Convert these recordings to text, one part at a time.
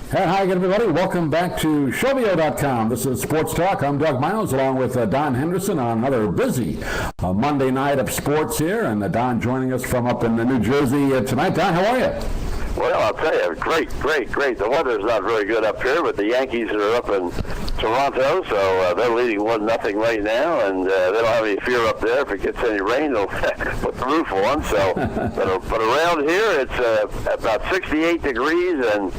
Hey, hi again, everybody. Welcome back to Showmeo.com. This is Sports Talk. I'm Doug Miles along with Don Henderson on another busy Monday night of sports here. And Don joining us from up in New Jersey tonight. Don, how are you? Well, I'll tell you, great. The weather's not very good up here, but the Yankees are up in Toronto, so they're leading 1-0 right now, and they don't have any fear up there. If it gets any rain, they'll put the roof on. So, but around here, it's about 68 degrees and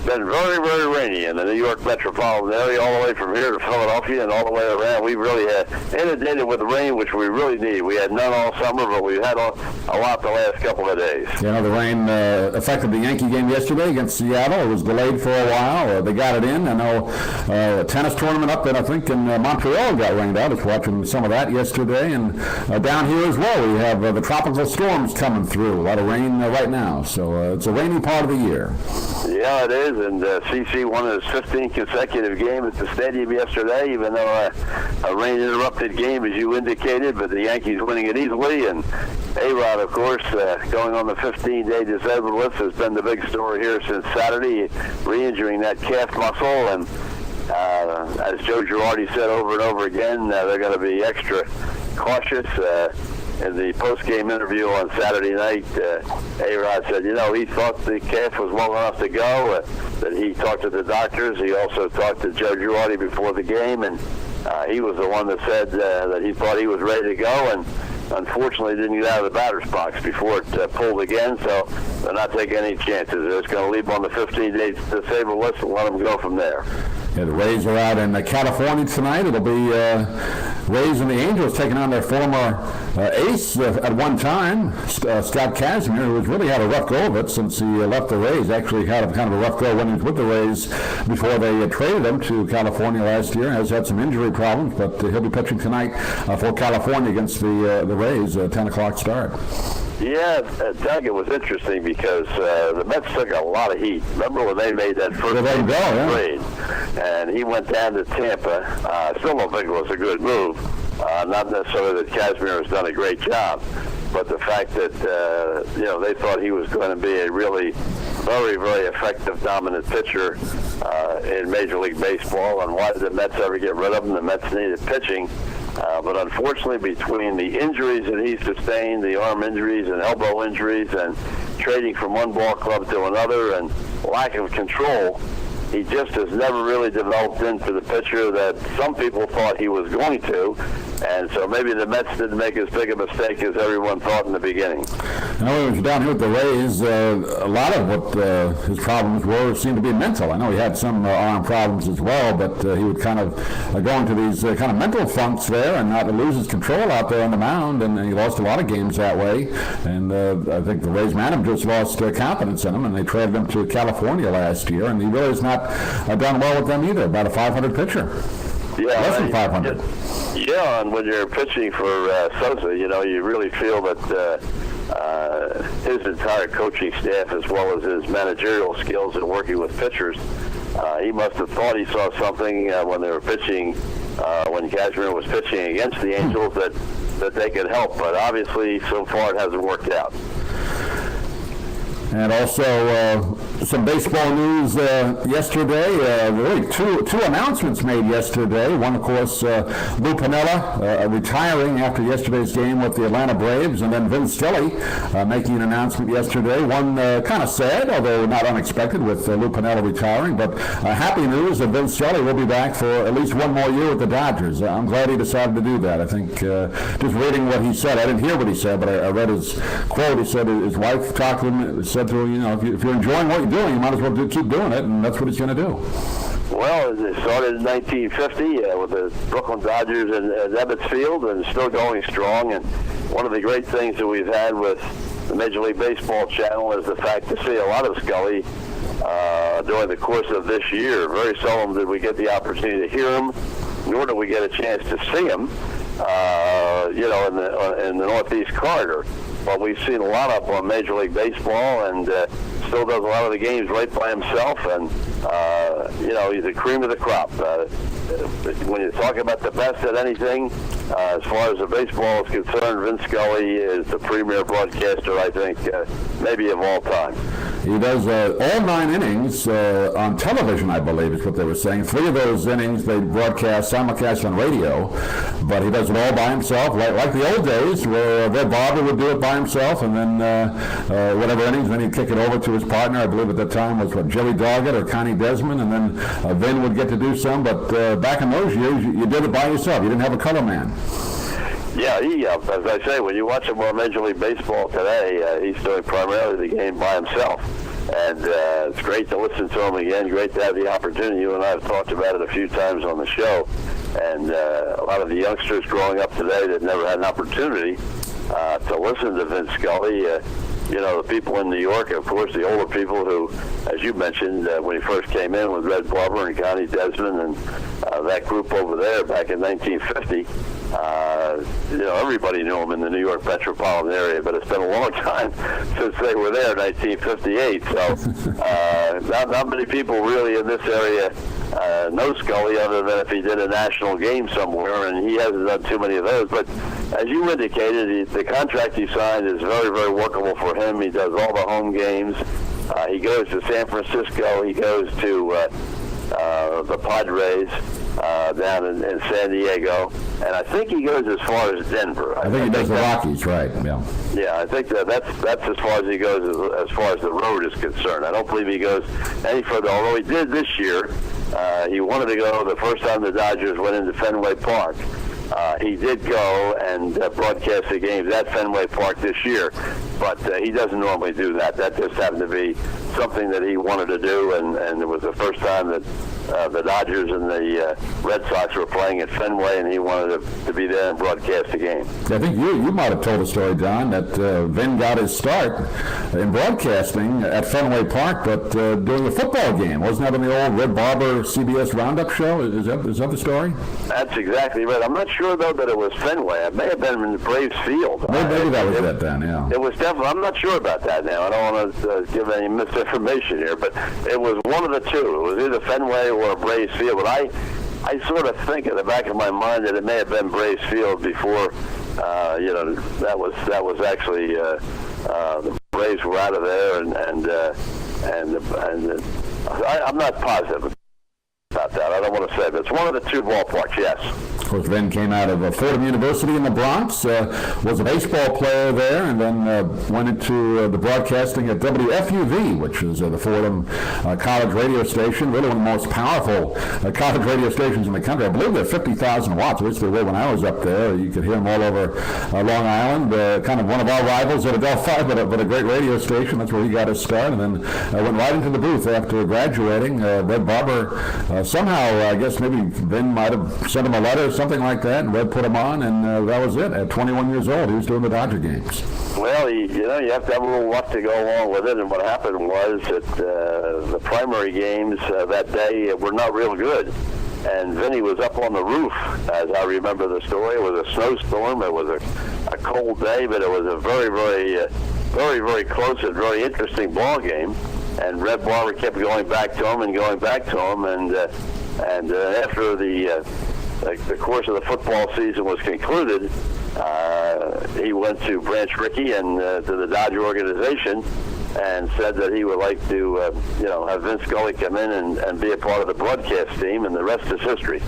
been very, very rainy in the New York metropolitan area, all the way from here to Philadelphia and all the way around. We really had inundated with rain, which we really need. We had none all summer, but we had a lot the last couple of days. You know, the rain affected the Yankee game yesterday against Seattle. It was delayed for a while. They got it in. I know a tennis tournament up in, I think, in Montreal got rained out. I was watching some of that yesterday. And down here as well, we have the tropical storms coming through. A lot of rain right now. So it's a rainy part of the year. Yeah, it is. And CC won his 15th consecutive game at the stadium yesterday, even though a rain-interrupted game, as you indicated, but the Yankees winning it easily. And A-Rod, of course, going on the 15-day disabled list has been the big story here since Saturday, re-injuring that calf muscle. And as Joe Girardi said over and over again, they're going to be extra cautious. In the post-game interview on Saturday night, A-Rod said, he thought the calf was well enough to go, that he talked to the doctors. He also talked to Joe Girardi before the game, and he was the one that said that he thought he was ready to go, and unfortunately didn't get out of the batter's box before it pulled again, so they're not taking any chances. They're just going to leave him on the 15-day disabled list and let him go from there. Yeah, the Rays are out in California tonight. It'll be Rays and the Angels taking on their former ace at one time, Scott Kazmir, who's really had a rough go of it since he left the Rays. Actually had a kind of a rough go when he was with the Rays before they traded him to California last year. Has had some injury problems, but he'll be pitching tonight for California against the Rays, 10 o'clock start. Yeah, Doug, it was interesting because the Mets took a lot of heat. Remember when they made that first trade? And he went down to Tampa. Still don't think it was a good move. Not necessarily that Kazmir has done a great job, but the fact that, they thought he was going to be a really very, very effective, dominant pitcher in Major League Baseball. And why did the Mets ever get rid of him? The Mets needed pitching. But unfortunately, between the injuries that he sustained, the arm injuries and elbow injuries, and trading from one ball club to another, and lack of control, he just has never really developed into the pitcher that some people thought he was going to. And so maybe the Mets didn't make as big a mistake as everyone thought in the beginning. I know he was down here with the Rays. A lot of what his problems were seemed to be mental. I know he had some arm problems as well, but he would kind of go into these kind of mental funks there and not lose his control out there on the mound, and he lost a lot of games that way. And I think the Rays managers lost confidence in him, and they traded him to California last year, and he really has not done well with them either. About a 500 pitcher. Yeah, less than 500. Yeah, and when you're pitching for Sosa, you really feel that his entire coaching staff, as well as his managerial skills in working with pitchers, he must have thought he saw something when they were pitching, when Kazmir was pitching against the Angels, that they could help. But obviously, so far, it hasn't worked out. And also some baseball news yesterday. Really two announcements made yesterday. One, of course, Lou Piniella retiring after yesterday's game with the Atlanta Braves, and then Vince Scully making an announcement yesterday. One kind of sad, although not unexpected, with Lou Piniella retiring. But happy news that Vince Scully will be back for at least one more year with the Dodgers. I'm glad he decided to do that. I think just reading what he said, I didn't hear what he said, but I read his quote. He said his wife talked to him, said to him, if you're enjoying what you're doing, you might as well keep doing it, and that's what he's going to do. Well, it started in 1950 with the Brooklyn Dodgers at Ebbets Field, and still going strong. And one of the great things that we've had with the Major League Baseball channel is the fact to see a lot of Scully during the course of this year. Very seldom did we get the opportunity to hear him, nor did we get a chance to see him, in the Northeast Corridor. But we've seen a lot up on Major League Baseball, and still does a lot of the games right by himself, and he's the cream of the crop. When you talk about the best at anything, as far as the baseball is concerned, Vince Scully is the premier broadcaster, I think, maybe of all time. He does all 9 innings on television, I believe is what they were saying. 3 of those innings they simulcast on radio, but he does it all by himself, like the old days where Red Barber would do it by himself, and then whatever innings, then he'd kick it over to his partner. I believe at the time was Jerry Doggett or Connie Desmond, and then Vin would get to do some. But back in those years, you did it by yourself. You didn't have a color man. Yeah, he, as I say, when you watch him on Major League Baseball today, he's doing primarily the game by himself. And it's great to listen to him again. Great to have the opportunity. You and I have talked about it a few times on the show. And a lot of the youngsters growing up today that never had an opportunity to listen to Vin Scully, the people in New York, of course, the older people who, as you mentioned, when he first came in with Red Barber and Connie Desmond and that group over there back in 1950, everybody knew him in the New York metropolitan area, but it's been a long time since they were there in 1958. So not many people really in this area know Scully other than if he did a national game somewhere, and he hasn't done too many of those. But as you indicated, the contract he signed is very, very workable for him. He does all the home games. He goes to San Francisco. He goes to the Padres down in San Diego, and I think he goes as far as Denver. I think he does the Rockies, right? Yeah. Yeah, I think that's as far as he goes as far as the road is concerned. I don't believe he goes any further, although he did this year. He wanted to go the first time the Dodgers went into Fenway Park. He did go and broadcast the games at Fenway Park this year, but he doesn't normally do that. That just happened to be something that he wanted to do, and it was the first time that the Dodgers and the Red Sox were playing at Fenway, and he wanted to be there and broadcast the game. I think you might have told a story, Don, that Vin got his start in broadcasting at Fenway Park, but during a football game. Wasn't that on the old Red Barber CBS Roundup show? Is that the story? That's exactly right. I'm not sure, though, that it was Fenway. It may have been in the Braves Field. Maybe that was it then, yeah. It was definitely. I'm not sure about that now. I don't want to give any misinformation here, but it was one of the two. It was either Fenway or Braves Field. But I sort of think in the back of my mind that it may have been Braves Field before, that was actually the Braves were out of there, and I'm not positive about that. I don't want to say, but it's one of the two ballparks, yes. Of course, Vin came out of Fordham University in the Bronx, was a baseball player there, and then went into the broadcasting at WFUV, which is the Fordham college radio station, really one of the most powerful college radio stations in the country. I believe they're 50,000 watts, which they were when I was up there. You could hear them all over Long Island, kind of one of our rivals at Adelphi, but a great radio station. That's where he got his start, and then went right into the booth after graduating. Red Barber, somehow, I guess maybe Vin might have sent him a letter or something like that, and Red put him on, and that was it. At 21 years old, he was doing the Dodger games. Well, you have to have a little luck to go along with it, and what happened was that the primary games that day were not real good. And Vinny was up on the roof, as I remember the story. It was a snowstorm. It was a cold day, but it was a very, very, very, very close and very interesting ball game. And Red Barber kept going back to him and going back to him, and after the course of the football season was concluded, he went to Branch Rickey and to the Dodger organization and said that he would like to, have Vin Scully come in and be a part of the broadcast team, and the rest is history.